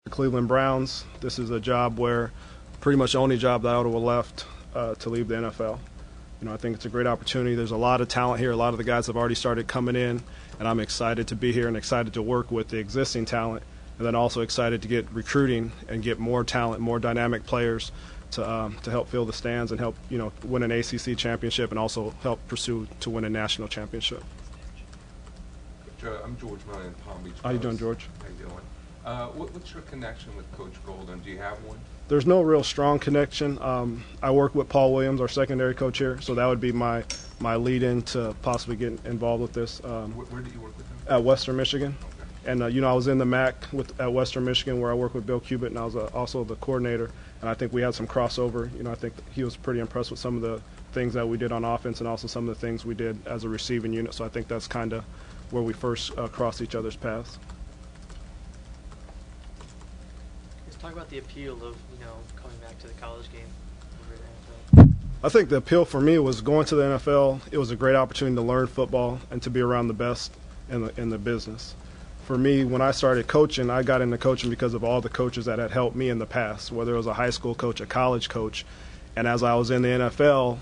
The Cleveland Browns. This is a job where pretty much the only job that I would have left to leave the NFL. I think it's a great opportunity. There's a lot of talent here. A lot of the guys have already started coming in, and I'm excited to be here and excited to work with the existing talent, and then also excited to get recruiting and get more talent, more dynamic players to help fill the stands and help win an ACC championship and also help pursue to win a national championship. I'm George Murray in Palm Beach. How you doing, George? How you doing? What's your connection with Coach Golden? Do you have one? There's no real strong connection. I work with Paul Williams, our secondary coach here, so that would be my lead-in to possibly get involved with this. Where did you work with him? At Western Michigan. Okay. And, I was in the MAC at Western Michigan where I worked with Bill Cubitt, and I was also the coordinator. And I think we had some crossover. I think he was pretty impressed with some of the things that we did on offense and also some of the things we did as a receiving unit. So I think that's kind of where we first crossed each other's paths. Let's talk about the appeal of, coming back to the college game over the NFL. I think the appeal for me was going to the NFL. It was a great opportunity to learn football and to be around the best in the business. For me, when I started coaching, I got into coaching because of all the coaches that had helped me in the past, whether it was a high school coach, a college coach. And as I was in the NFL,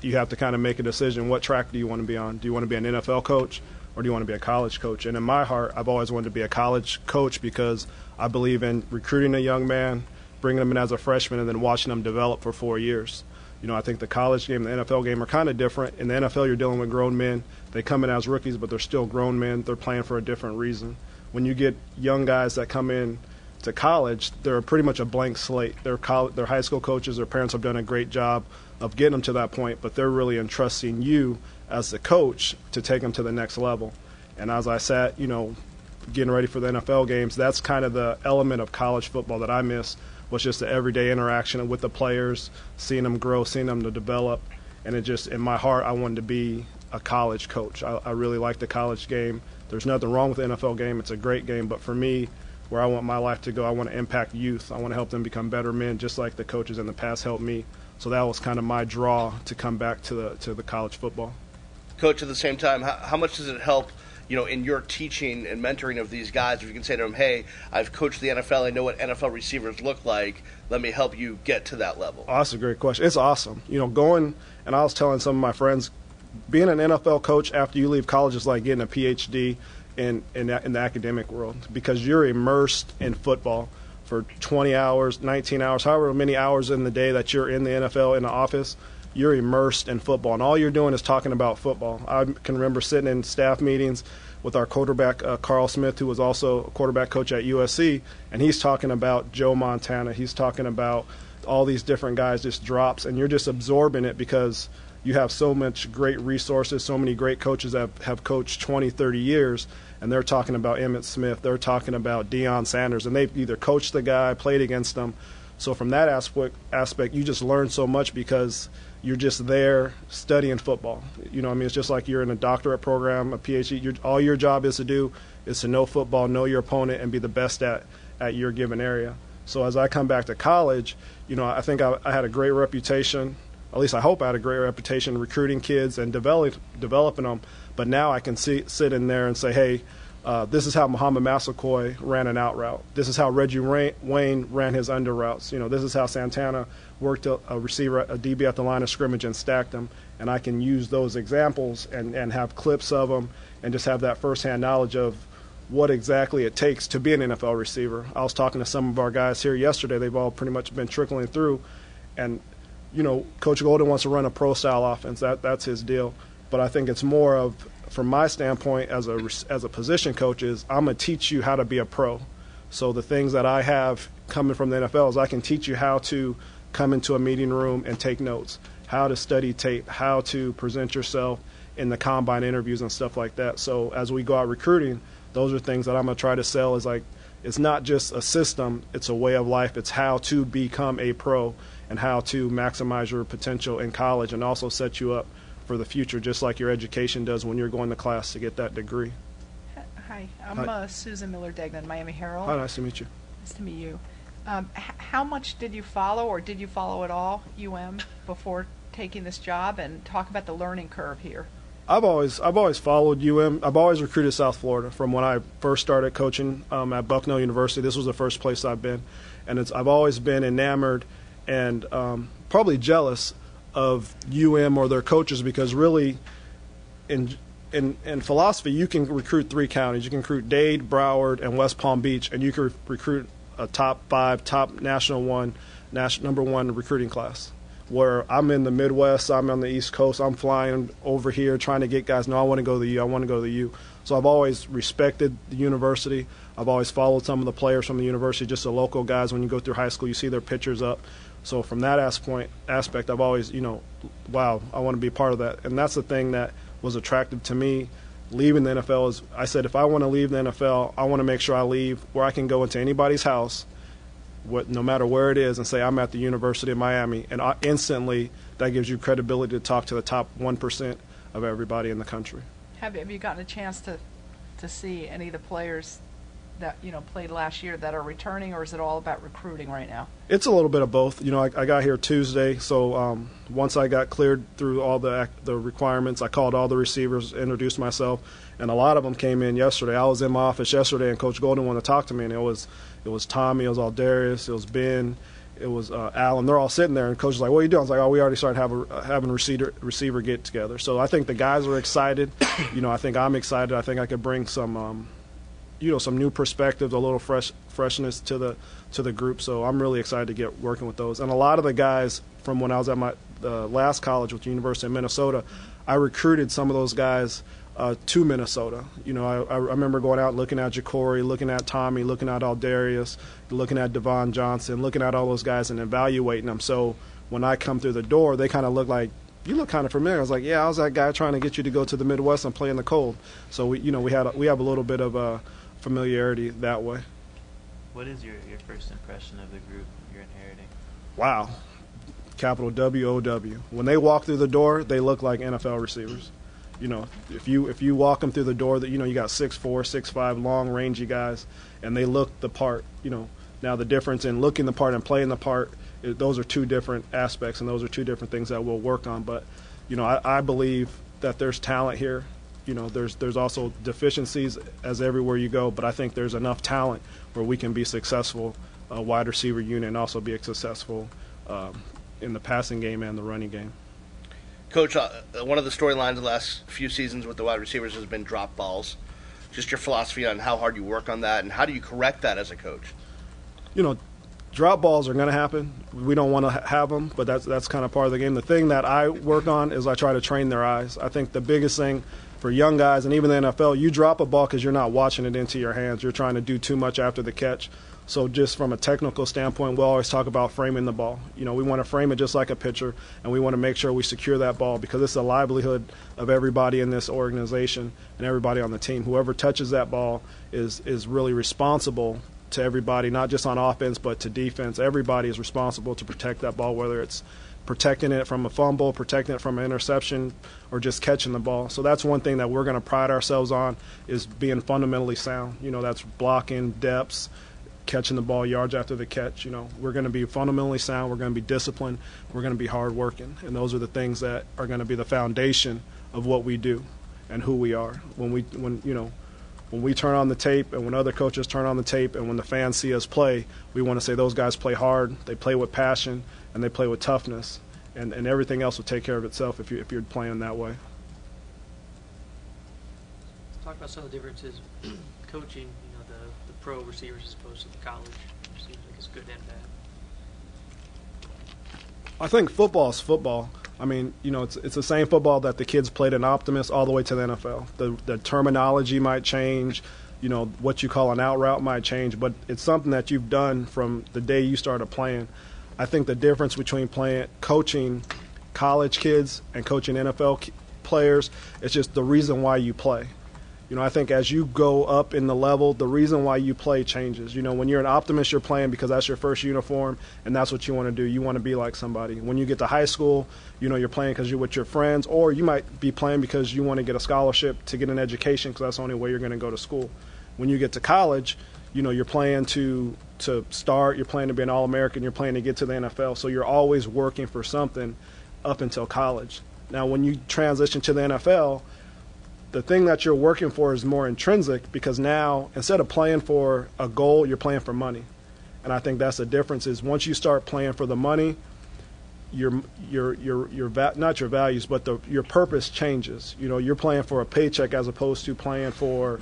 you have to kind of make a decision. What track do you want to be on? Do you want to be an NFL coach or do you want to be a college coach? And in my heart, I've always wanted to be a college coach because I believe in recruiting a young man, bringing them in as a freshman, and then watching them develop for 4 years. I think the college game and the NFL game are kind of different. In the NFL, you're dealing with grown men. They come in as rookies, but they're still grown men. They're playing for a different reason. When you get young guys that come in to college, they're pretty much a blank slate. They're high school coaches. Their parents have done a great job of getting them to that point, but they're really entrusting you as the coach to take them to the next level. And as I sat, getting ready for the NFL games, that's kind of the element of college football that I miss, was just the everyday interaction with the players, seeing them grow, seeing them to develop. And it just, in my heart, I wanted to be a college coach. I really like the college game. There's nothing wrong with the NFL game. It's a great game. But for me, where I want my life to go, I want to impact youth. I want to help them become better men, just like the coaches in the past helped me. So that was kind of my draw to come back to the college football. Coach, at the same time, how much does it help in your teaching and mentoring of these guys, if you can say to them, hey, I've coached the NFL, I know what NFL receivers look like, let me help you get to that level? Oh, that's a great question. It's awesome. Going, and I was telling some of my friends, being an NFL coach after you leave college is like getting a PhD in the academic world, because you're immersed in football for 20 hours, 19 hours, however many hours in the day that you're in the NFL in the office. You're immersed in football, and all you're doing is talking about football. I can remember sitting in staff meetings with our quarterback, Carl Smith, who was also a quarterback coach at USC, and he's talking about Joe Montana. He's talking about all these different guys, just drops, and you're just absorbing it because you have so much great resources, so many great coaches that have coached 20, 30 years, and they're talking about Emmitt Smith, they're talking about Deion Sanders, and they've either coached the guy, played against him. So from that aspect, you just learn so much because you're just there studying football. It's just like you're in a doctorate program, a PhD. All your job is to do is to know football, know your opponent, and be the best at your given area. So as I come back to college, I think I had a great reputation. At least I hope I had a great reputation recruiting kids and developing them. But now I can sit in there and say, hey, this is how Muhammad Massaquoi ran an out route. This is how Reggie Wayne ran his under routes. This is how Santana worked a receiver, a DB at the line of scrimmage and stacked them. And I can use those examples and have clips of them and just have that firsthand knowledge of what exactly it takes to be an NFL receiver. I was talking to some of our guys here yesterday. They've all pretty much been trickling through. And, Coach Golden wants to run a pro-style offense. That's his deal. But I think it's more of, from my standpoint as a position coach, is I'm going to teach you how to be a pro. So the things that I have coming from the NFL is I can teach you how to come into a meeting room and take notes, how to study tape, how to present yourself in the combine interviews and stuff like that. So as we go out recruiting, those are things that I'm going to try to sell. Is like, it's not just a system, it's a way of life. It's how to become a pro and how to maximize your potential in college and also set you up for the future, just like your education does when you're going to class to get that degree. Hi, I'm Susan Miller-Degnan, Miami Herald. Hi, nice to meet you. Nice to meet you. How much did you follow, or did you follow at all, UM, before taking this job? And talk about the learning curve here. I've always followed UM. I've always recruited South Florida from when I first started coaching at Bucknell University. This was the first place I've been, and I've always been enamored and probably jealous of UM or their coaches, because really, in philosophy, you can recruit 3 counties. You can recruit Dade, Broward, and West Palm Beach, and you can recruit a top 5, top number one recruiting class. Where I'm in the Midwest, I'm on the East Coast, I'm flying over here trying to get guys, no, I want to go to the U, I want to go to the U. So I've always respected the university. I've always followed some of the players from the university, just the local guys. When you go through high school, you see their pictures up. So from that aspect, I've always, wow, I want to be part of that. And that's the thing that was attractive to me leaving the NFL. Is I said, if I want to leave the NFL, I want to make sure I leave where I can go into anybody's house, no matter where it is, and say I'm at the University of Miami, and instantly that gives you credibility to talk to the top 1% of everybody in the country. Have you gotten a chance to see any of the players that played last year that are returning, or is it all about recruiting right now? It's a little bit of both. I got here Tuesday, so once I got cleared through all the requirements, I called all the receivers, introduced myself, and a lot of them came in yesterday. I was in my office yesterday, and Coach Golden wanted to talk to me, and it was Tommy, it was Aldarius, it was Ben, it was Alan. They're all sitting there, and Coach was like, "What are you doing?" I was like, "Oh, we already started having receiver get together." So I think the guys are excited. I think I'm excited. I think I could bring some some new perspectives, a little freshness to the group. So I'm really excited to get working with those. And a lot of the guys from when I was at my last college with the University of Minnesota, I recruited some of those guys to Minnesota. I remember going out and looking at Jacory, looking at Tommy, looking at Aldarius, looking at Devon Johnson, looking at all those guys and evaluating them. So when I come through the door, they kind of look like, "You look kind of familiar." I was like, "Yeah, I was that guy trying to get you to go to the Midwest and play in the cold." So we have a little bit of familiarity that way. What is your first impression of the group you're inheriting? Wow. Capital W-O-W. When they walk through the door, they look like NFL receivers. If you walk them through the door, that you got 6'4", 6'5", long, rangy guys, and they look the part. Now the difference in looking the part and playing the part, those are two different aspects, and those are two different things that we'll work on. But I believe that there's talent here. There's also deficiencies as everywhere you go, but I think there's enough talent where we can be successful wide receiver unit and also be successful in the passing game and the running game. Coach, one of the storylines the last few seasons with the wide receivers has been drop balls. Just your philosophy on how hard you work on that, and how do you correct that as a coach? Drop balls are going to happen. We don't want to have them, but that's kind of part of the game. The thing that I work on is I try to train their eyes. I think the biggest thing for young guys, and even the NFL, you drop a ball because you're not watching it into your hands. You're trying to do too much after the catch. So just from a technical standpoint, we'll always talk about framing the ball. We want to frame it just like a pitcher, and we want to make sure we secure that ball because it's the livelihood of everybody in this organization and everybody on the team. Whoever touches that ball is really responsible to everybody, not just on offense but to defense. Everybody is responsible to protect that ball, whether it's protecting it from a fumble, protecting it from an interception, or just catching the ball. So that's one thing that we're going to pride ourselves on, is being fundamentally sound. That's blocking, depths, catching the ball, yards after the catch. We're going to be fundamentally sound. We're going to be disciplined. We're going to be hardworking. And those are the things that are going to be the foundation of what we do and who we are. When we turn on the tape and when other coaches turn on the tape and when the fans see us play, we want to say those guys play hard, they play with passion, and they play with toughness. And everything else will take care of itself if you're playing that way. Let's talk about some of the differences coaching, the pro receivers as opposed to the college receivers. I guess good and bad. I think football is football. I mean, it's the same football that the kids played in Optimus all the way to the NFL. The terminology might change, what you call an out route might change, but it's something that you've done from the day you started playing. I think the difference between coaching college kids and coaching NFL players is just the reason why you play. I think as you go up in the level, the reason why you play changes. When you're an optimist, you're playing because that's your first uniform, and that's what you want to do. You want to be like somebody. When you get to high school, you're playing because you're with your friends, or you might be playing because you want to get a scholarship to get an education because that's the only way you're going to go to school. When you get to college, you're playing to start, you're playing to be an All-American, you're playing to get to the NFL, so you're always working for something up until college. Now, when you transition to the NFL, the thing that you're working for is more intrinsic, because now instead of playing for a goal, you're playing for money. And I think that's the difference, is once you start playing for the money, not your values, but your purpose changes. You know, you're playing for a paycheck as opposed to playing for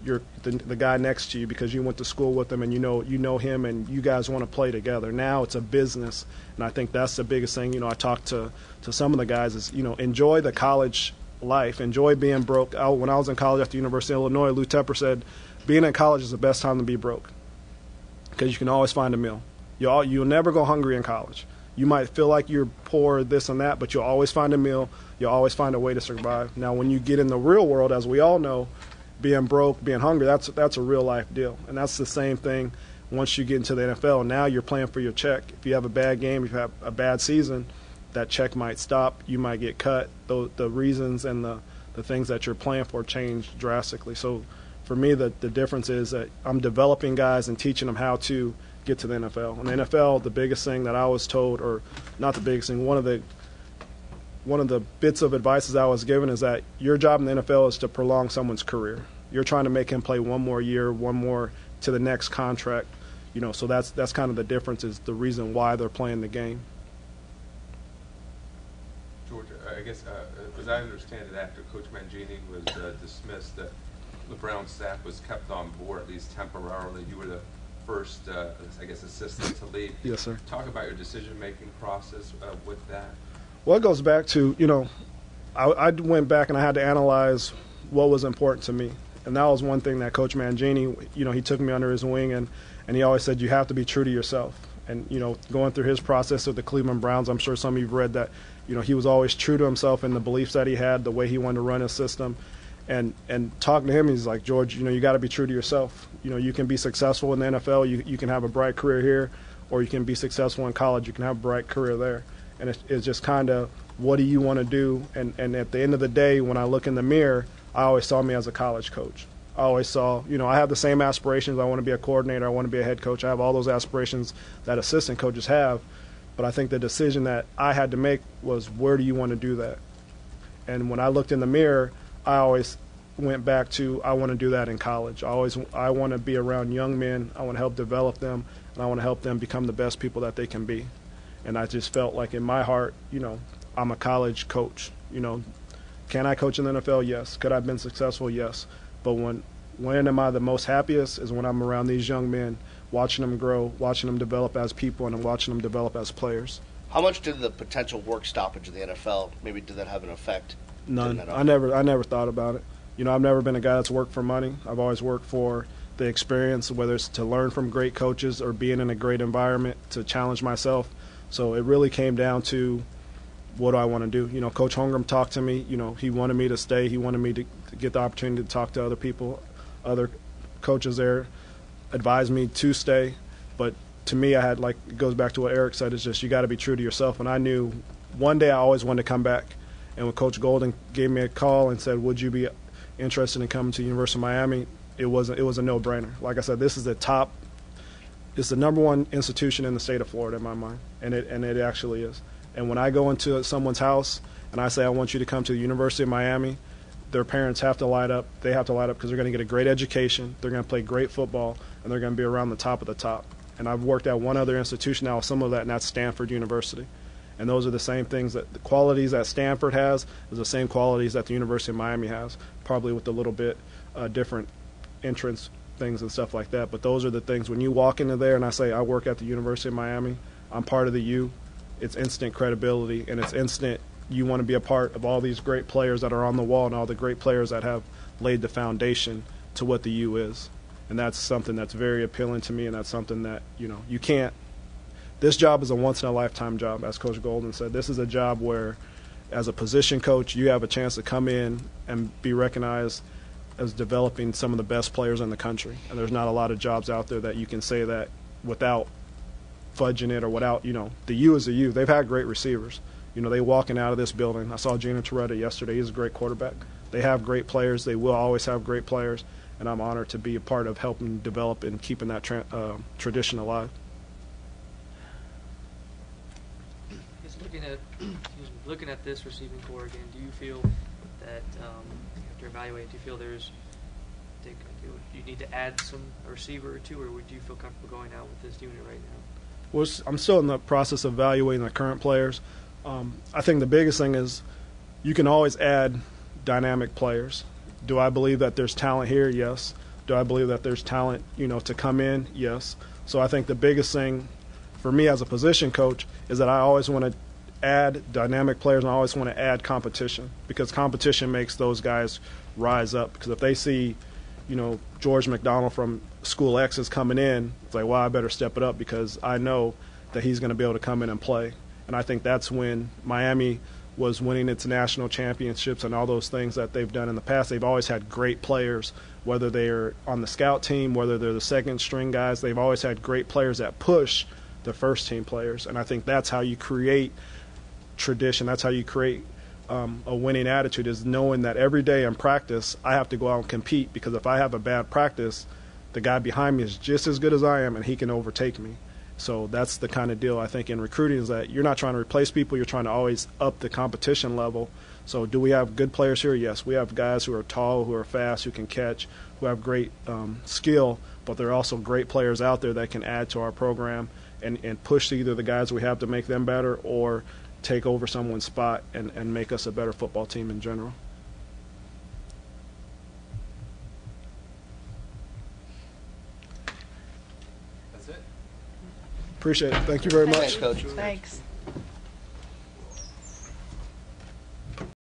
the guy next to you because you went to school with him and you know him and you guys want to play together. Now it's a business, and I think that's the biggest thing. You know, I talked to some of the guys is, you know, enjoy the college life, enjoy being broke. When I was in college at the University of Illinois, Lou Tepper said, being in college is the best time to be broke because you can always find a meal. You'll never go hungry in college. You might feel like you're poor, this and that, but you'll always find a meal. You'll always find a way to survive. Now, when you get in the real world, as we all know, being broke, being hungry, that's a real life deal. And that's the same thing once you get into the NFL. Now you're playing for your check. If you have a bad game, if you have a bad season, that check might stop. You might get cut. The reasons and the things that you're playing for change drastically. So for me, the difference is that I'm developing guys and teaching them how to get to the NFL. In the NFL, the biggest thing that I was told, or not the biggest thing, one of the bits of advice that I was given is that your job in the NFL is to prolong someone's career. You're trying to make him play one more year, one more to the next contract. You know, so that's kind of the difference, is the reason why they're playing the game. George, I guess, as I understand it, after Coach Mangini was dismissed, that the Brown staff was kept on board, at least temporarily. You were the first, I guess, assistant to leave. Yes, sir. Talk about your decision-making process with that. Well, it goes back to, you know, I went back and I had to analyze what was important to me. And that was one thing that Coach Mangini, you know, he took me under his wing, and he always said, you have to be true to yourself. And, you know, going through his process with the Cleveland Browns, I'm sure some of you have read that, you know, he was always true to himself and the beliefs that he had, the way he wanted to run his system. And talking to him, he's like, George, you know, you got to be true to yourself. You know, you can be successful in the NFL, you can have a bright career here, or you can be successful in college, you can have a bright career there. And it's just kind of, what do you want to do? And at the end of the day, when I look in the mirror, I always saw me as a college coach. I always saw, you know, I have the same aspirations. I want to be a coordinator. I want to be a head coach. I have all those aspirations that assistant coaches have. But I think the decision that I had to make was, where do you want to do that? And when I looked in the mirror, I always went back to, I want to do that in college. I want to be around young men. I want to help develop them, and I want to help them become the best people that they can be. And I just felt like in my heart, you know, I'm a college coach. You know, can I coach in the NFL? Yes. Could I have been successful? Yes. But when am I the most happiest is when I'm around these young men, watching them grow, watching them develop as people, and watching them develop as players. How much did the potential work stoppage of the NFL, maybe did that have an effect? None. I never thought about it. You know, I've never been a guy that's worked for money. I've always worked for the experience, whether it's to learn from great coaches or being in a great environment to challenge myself. So it really came down to, what do I want to do? You know, Coach Holmgren talked to me. You know, he wanted me to stay. He wanted me to get the opportunity to talk to other people, other coaches there, advised me to stay. But to me, I had, like, it goes back to what Eric said, it's just you got to be true to yourself. And I knew one day I always wanted to come back. And when Coach Golden gave me a call and said, would you be interested in coming to the University of Miami, it was a no-brainer. Like I said, it's the number one institution in the state of Florida in my mind, and it actually is. And when I go into someone's house and I say, I want you to come to the University of Miami, their parents have to light up. They have to light up because they're going to get a great education, they're going to play great football, and they're going to be around the top of the top. And I've worked at one other institution now, some of that, and that's Stanford University. And those are the same things, that the qualities that Stanford has is the same qualities that the University of Miami has, probably with a little bit different entrance things and stuff like that. But those are the things, when you walk into there and I say, I work at the University of Miami, I'm part of the U, it's instant credibility, and it's instant, you want to be a part of all these great players that are on the wall and all the great players that have laid the foundation to what the U is. And that's something that's very appealing to me, and that's something that, you know, you can't. This job is a once-in-a-lifetime job, as Coach Golden said. This is a job where, as a position coach, you have a chance to come in and be recognized as developing some of the best players in the country. And there's not a lot of jobs out there that you can say that without fudging it or without, you know, the U is the U. They've had great receivers. You know, they walking out of this building. I saw Gino Torretta yesterday. He's a great quarterback. They have great players. They will always have great players. And I'm honored to be a part of helping develop and keeping that tradition alive. Looking at this receiving core again, do you feel that after evaluating, do you feel you need to add a receiver or two, or would you feel comfortable going out with this unit right now? Well, I'm still in the process of evaluating the current players. I think the biggest thing is you can always add dynamic players. Do I believe that there's talent here? Yes. Do I believe that there's talent, to come in? Yes. So I think the biggest thing for me as a position coach is that I always want to add dynamic players, and I always want to add competition, because competition makes those guys rise up. Because if they see, George McDonald from School X is coming in, it's like, well, I better step it up because I know that he's going to be able to come in and play. And I think that's when Miami was winning its national championships and all those things that they've done in the past. They've always had great players, whether they're on the scout team, whether they're the second string guys. They've always had great players that push the first team players. And I think that's how you create tradition. That's how you create a winning attitude, is knowing that every day in practice I have to go out and compete, because if I have a bad practice, the guy behind me is just as good as I am and he can overtake me. So that's the kind of deal I think in recruiting, is that you're not trying to replace people, you're trying to always up the competition level. So do we have good players here? Yes. We have guys who are tall, who are fast, who can catch, who have great skill, but there are also great players out there that can add to our program and push either the guys we have to make them better or take over someone's spot and make us a better football team in general. That's it. Appreciate it. Thank you very much. Thanks, Coach. Thanks.